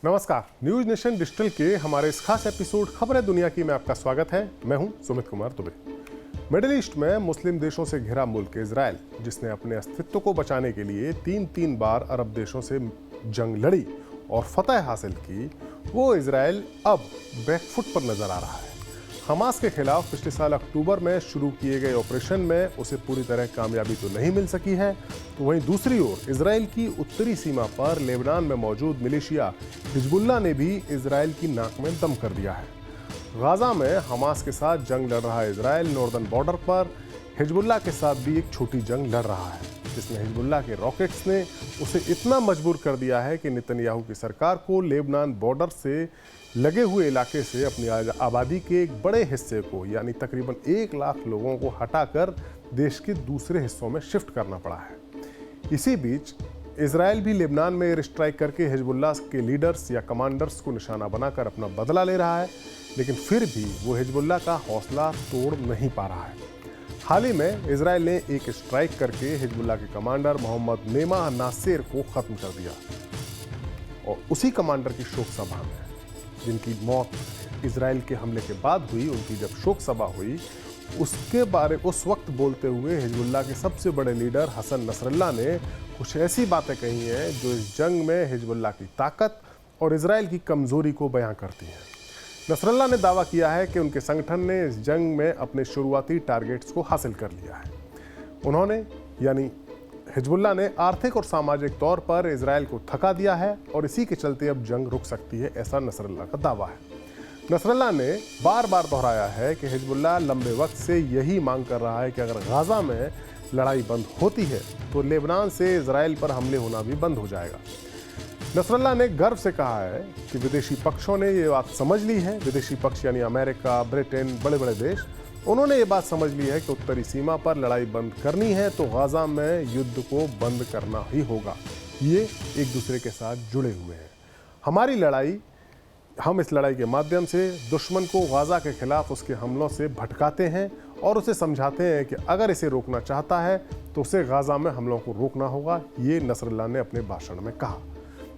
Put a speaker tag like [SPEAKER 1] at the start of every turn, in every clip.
[SPEAKER 1] नमस्कार, news nation digital के हमारे इस खास एपिसोड खबरें दुनिया की में आपका स्वागत है। मैं हूं सुमित कुमार दुबे। मिडिल ईस्ट में मुस्लिम देशों से घिरा मुल्क इजराइल, जिसने अपने अस्तित्व को बचाने के लिए तीन बार अरब देशों से जंग लड़ी और फतह हासिल की, वो इजराइल अब बैकफुट पर नजर आ रहा है। हमास के खिलाफ पिछले साल अक्टूबर में शुरू किए गए ऑपरेशन में उसे पूरी तरह कामयाबी तो नहीं मिल सकी है, तो वहीं दूसरी ओर इजराइल की उत्तरी सीमा पर लेबनान में मौजूद मिलिशिया हिजबुल्लाह ने भी इजराइल की नाक में दम कर दिया है। गाजा में हमास के साथ जंग लड़ रहा इजराइल नॉर्दर्न बॉर्डर पर हिजबुल्लाह के साथ भी एक छोटी जंग लड़ रहा है, जिसमें हिजबुल्लाह के रॉकेट्स ने उसे इतना मजबूर कर दिया है कि नेतन्याहू की सरकार को लेबनान बॉर्डर से लगे हुए इलाके से अपनी आबादी के एक बड़े हिस्से को, यानी तकरीबन 1 लाख लोगों को हटाकर देश के दूसरे हिस्सों में शिफ्ट करना पड़ा है। इसी बीच इजराइल भी लेबनान में एयर स्ट्राइक करके हिजबुल्लाह के लीडर्स या कमांडर्स को निशाना बनाकर अपना बदला ले रहा है, लेकिन फिर भी वो हिजबुल्लाह का हौसला तोड़ नहीं पा रहा है। हाल ही में इजराइल ने एक स्ट्राइक करके हिजबुल्लाह के कमांडर मोहम्मद नेमा नासेर को खत्म कर दिया और उसी कमांडर की शोक सभा में, जिनकी मौत इजराइल के हमले के बाद हुई, उनकी जब शोक सभा हुई उस वक्त बोलते हुए हिजबुल्लाह के सबसे बड़े लीडर हसन नसरल्लाह ने कुछ ऐसी बातें कही हैं जो इस जंग में हिजबुल्लाह की ताकत और इजराइल की कमजोरी को बयां करती हैं। नसरल्लाह ने दावा किया है कि उनके संगठन ने इस जंग में अपने शुरुआती टारगेट्स को हासिल कर लिया है। उन्होंने यानी हिजबुल्लाह ने आर्थिक और सामाजिक तौर पर इजराइल को थका दिया है और इसी के चलते अब जंग रुक सकती है, ऐसा नसरल्लाह का दावा है। नसरल्लाह ने बार बार दोहराया है कि हिजबुल्लाह लंबे वक्त से यही मांग कर रहा है कि अगर गाजा में लड़ाई बंद होती है तो लेबनान से इजराइल पर हमले होना भी बंद हो जाएगा। नसरल्लाह ने गर्व से कहा है कि विदेशी पक्षों ने ये बात समझ ली है, विदेशी पक्ष यानी अमेरिका, ब्रिटेन, बड़े बड़े देश, उन्होंने ये बात समझ ली है कि उत्तरी सीमा पर लड़ाई बंद करनी है तो गाजा में युद्ध को बंद करना ही होगा। ये एक दूसरे के साथ जुड़े हुए हैं। हमारी लड़ाई, हम इस लड़ाई के माध्यम से दुश्मन को गाजा के खिलाफ उसके हमलों से भटकाते हैं और उसे समझाते हैं कि अगर इसे रोकना चाहता है तो उसे गाजा में हमलों को रोकना होगा। ये नसरल्लाह ने अपने भाषण में कहा।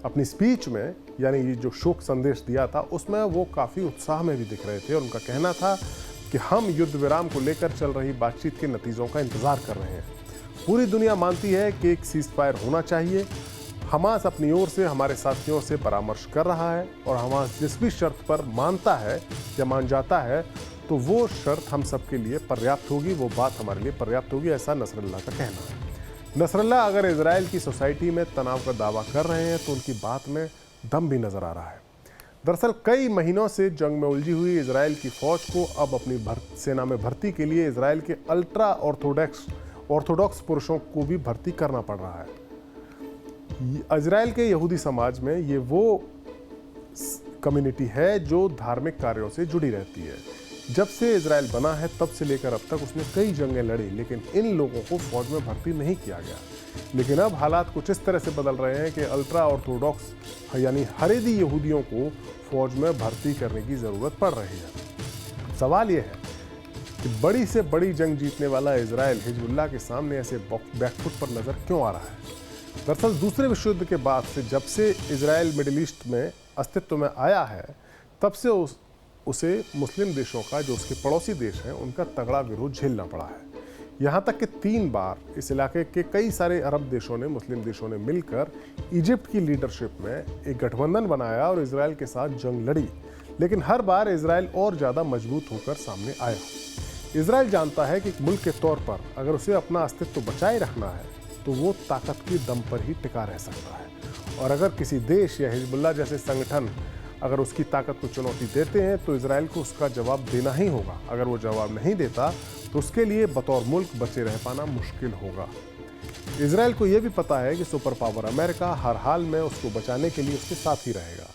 [SPEAKER 1] अपनी स्पीच में, यानी ये जो शोक संदेश दिया था, उसमें वो काफ़ी उत्साह में भी दिख रहे थे और उनका कहना था कि हम युद्ध विराम को लेकर चल रही बातचीत के नतीजों का इंतजार कर रहे हैं। पूरी दुनिया मानती है कि एक सीज फायर होना चाहिए। हमास अपनी ओर से हमारे साथियों से परामर्श कर रहा है और हमास जिस भी शर्त पर मानता है या मान जाता है तो वो शर्त हम सबके लिए पर्याप्त होगी, वो बात हमारे लिए पर्याप्त होगी, ऐसा नसरल्लाह का कहना है। नसरल्लाह अगर इजराइल की सोसाइटी में तनाव का दावा कर रहे हैं तो उनकी बात में दम भी नजर आ रहा है। दरअसल कई महीनों से जंग में उलझी हुई इजराइल की फौज को अब अपनी सेना में भर्ती के लिए इजराइल के अल्ट्रा ऑर्थोडॉक्स पुरुषों को भी भर्ती करना पड़ रहा है। इजराइल के यहूदी समाज में ये वो कम्युनिटी है जो धार्मिक कार्यों से जुड़ी रहती है। जब से इजराइल बना है तब से लेकर अब तक उसने कई जंगें लड़ी, लेकिन इन लोगों को फौज में भर्ती नहीं किया गया। लेकिन अब हालात कुछ इस तरह से बदल रहे हैं कि अल्ट्रा ऑर्थोडॉक्स यानी हरेदी यहूदियों को फौज में भर्ती करने की ज़रूरत पड़ रही है। सवाल यह है कि बड़ी से बड़ी जंग जीतने वाला इजराइल हिजबुल्लाह के सामने ऐसे बैकफुट पर नज़र क्यों आ रहा है? दरअसल दूसरे विश्व युद्ध के बाद से, जब से इजराइल मिडिल ईस्ट में अस्तित्व में आया है, तब से उसे मुस्लिम देशों का, जो उसके पड़ोसी देश हैं, उनका तगड़ा विरोध झेलना पड़ा है। यहाँ तक कि 3 बार इस इलाके के कई सारे अरब देशों ने, मुस्लिम देशों ने मिलकर इजिप्ट की लीडरशिप में एक गठबंधन बनाया और इजराइल के साथ जंग लड़ी, लेकिन हर बार इजराइल और ज़्यादा मजबूत होकर सामने आया। इजराइल जानता है कि एक मुल्क के तौर पर अगर उसे अपना अस्तित्व बचाए रखना है तो वो ताकत की दम पर ही टिका रह सकता है, और अगर किसी देश या हिजबुल्लाह जैसे संगठन अगर उसकी ताकत को चुनौती देते हैं तो इजराइल को उसका जवाब देना ही होगा। अगर वो जवाब नहीं देता तो उसके लिए बतौर मुल्क बचे रह पाना मुश्किल होगा। इजराइल को यह भी पता है कि सुपर पावर अमेरिका हर हाल में उसको बचाने के लिए उसके साथ ही रहेगा।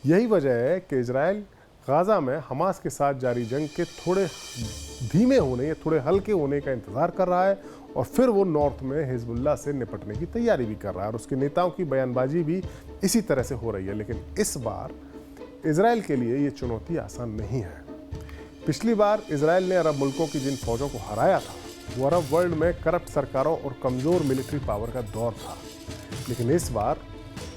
[SPEAKER 1] यही वजह है कि इजराइल गाजा में हमास के साथ जारी जंग के थोड़े धीमे होने या थोड़े हल्के होने का इंतजार कर रहा है और फिर वो नॉर्थ में हिजबुल्लाह से निपटने की तैयारी भी कर रहा है और उसके नेताओं की बयानबाजी भी इसी तरह से हो रही है। लेकिन इस बार इजराइल के लिए ये चुनौती आसान नहीं है। पिछली बार इजराइल ने अरब मुल्कों की जिन फौजों को हराया था वो अरब वर्ल्ड में करप्ट सरकारों और कमज़ोर मिलिट्री पावर का दौर था, लेकिन इस बार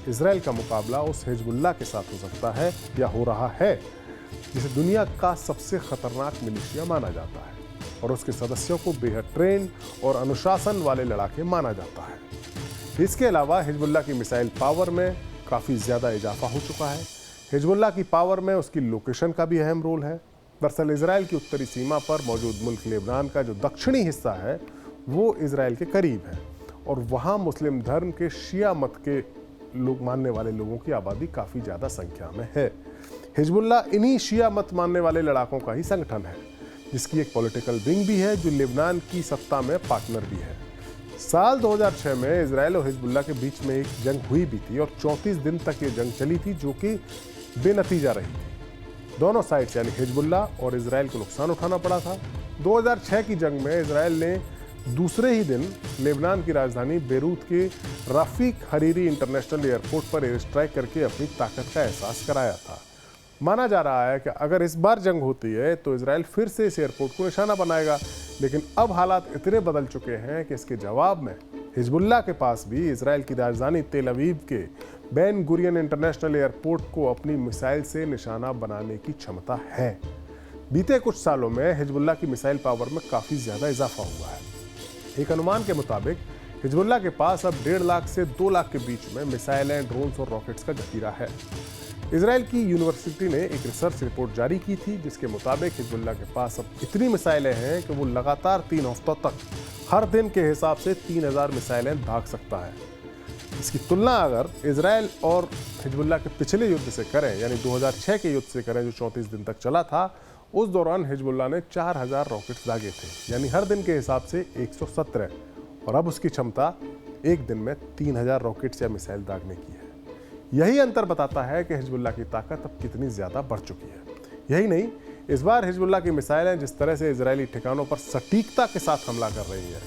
[SPEAKER 1] इसराइल का मुकाबला उस हिजबुल्लाह के साथ हो सकता है या हो रहा है जिसे दुनिया का सबसे खतरनाक मिलिशिया माना जाता है और उसके सदस्यों को बेहद ट्रेन और अनुशासन वाले लड़ाके माना जाता है। इसके अलावा हिजबुल्लाह की मिसाइल पावर में काफ़ी ज़्यादा इजाफा हो चुका है। हिजबुल्लाह की पावर में उसकी लोकेशन का भी अहम रोल है। दरअसल इसराइल की उत्तरी सीमा पर मौजूद मुल्क लेबनान का जो दक्षिणी हिस्सा है वो इसराइल के करीब है और वहाँ मुस्लिम धर्म के शिया मत के लोग मानने वाले लोगों की आबादी काफ़ी ज़्यादा संख्या में है। हिजबुल्लाह इन्हीं शिया मत मानने वाले लड़ाकों का ही संगठन है जिसकी एक पॉलिटिकल विंग भी है जो लेबनान की सत्ता में पार्टनर भी है। साल 2006 में इसराइल और हिजबुल्लाह के बीच में एक जंग हुई भी थी और 34 दिन तक ये जंग चली थी जो कि बेनतीजा रही थी। दोनों साइड्स यानी हिजबुल्लाह और इसराइल को नुकसान उठाना पड़ा था। 2006 की जंग में इसराइल ने दूसरे ही दिन लेबनान की राजधानी बेरूत के रफीक हरीरी इंटरनेशनल एयरपोर्ट पर एयर स्ट्राइक करके अपनी ताकत का एहसास कराया था। माना जा रहा है कि अगर इस बार जंग होती है तो इसराइल फिर से इस एयरपोर्ट को निशाना बनाएगा, लेकिन अब हालात इतने बदल चुके हैं कि इसके जवाब में हिजबुल्लाह के पास भी इसराइल की राजधानी तेल अवीव के बेन गुरियन इंटरनेशनल एयरपोर्ट को अपनी मिसाइल से निशाना बनाने की क्षमता है। बीते कुछ सालों में हिजबुल्लाह की मिसाइल पावर में काफ़ी ज़्यादा इजाफा हुआ है। एक अनुमान के मुताबिक हिजबुल्लाह के पास अब 1.5 लाख से 2 लाख के बीच में मिसाइलें, ड्रोन्स और रॉकेट्स का जखीरा है। इसराइल की यूनिवर्सिटी ने एक रिसर्च रिपोर्ट जारी की थी जिसके मुताबिक हिजबुल्लाह के पास अब इतनी मिसाइलें हैं कि वो लगातार 3 हफ्तों तक हर दिन के हिसाब से 3000 मिसाइलें दाग सकता है। इसकी तुलना अगर इसराइल और हिजबुल्लाह के पिछले युद्ध से करें यानी 2006 के युद्ध से करें जो 34 दिन तक चला था, उस दौरान हिजबुल्लाह ने 4000 रॉकेट्स दागे थे यानी हर दिन के हिसाब से 117, और अब उसकी क्षमता एक दिन में 3000 रॉकेट्स या मिसाइल दागने की है। यही अंतर बताता है कि हिजबुल्लाह की ताकत अब कितनी ज़्यादा बढ़ चुकी है। यही नहीं, इस बार हिजबुल्लाह की मिसाइलें जिस तरह से इजरायली ठिकानों पर सटीकता के साथ हमला कर रही हैं,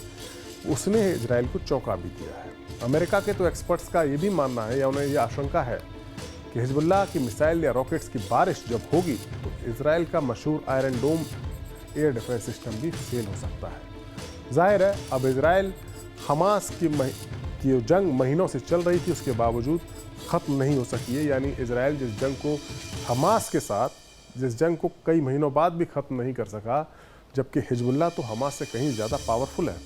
[SPEAKER 1] उसने इजराइल को चौंका भी दिया है। अमेरिका के तो एक्सपर्ट्स का ये भी मानना है या उन्हें यह आशंका है कि हिजबुल्लाह की मिसाइल या रॉकेट्स की बारिश जब होगी तो इजराइल का मशहूर आयरन डोम एयर डिफेंस सिस्टम भी फेल हो सकता है। जाहिर है अब इजराइल हमास की जंग महीनों से चल रही थी उसके बावजूद ख़त्म नहीं हो सकी है, यानी इजराइल जिस जंग को हमास के साथ जिस जंग को कई महीनों बाद भी ख़त्म नहीं कर सका, जबकि हिजबुल्लाह तो हमास से कहीं ज़्यादा पावरफुल है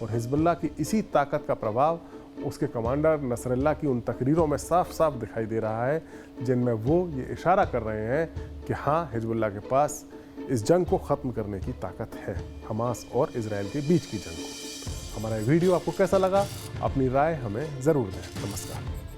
[SPEAKER 1] और हिजबुल्लाह की इसी ताकत का प्रभाव उसके कमांडर नसरल्लाह की उन तकरीरों में साफ साफ दिखाई दे रहा है जिनमें वो ये इशारा कर रहे हैं कि हाँ, हिजबुल्लाह के पास इस जंग को ख़त्म करने की ताकत है, हमास और इजराइल के बीच की जंग को। हमारा वीडियो आपको कैसा लगा? अपनी राय हमें ज़रूर दें। नमस्कार।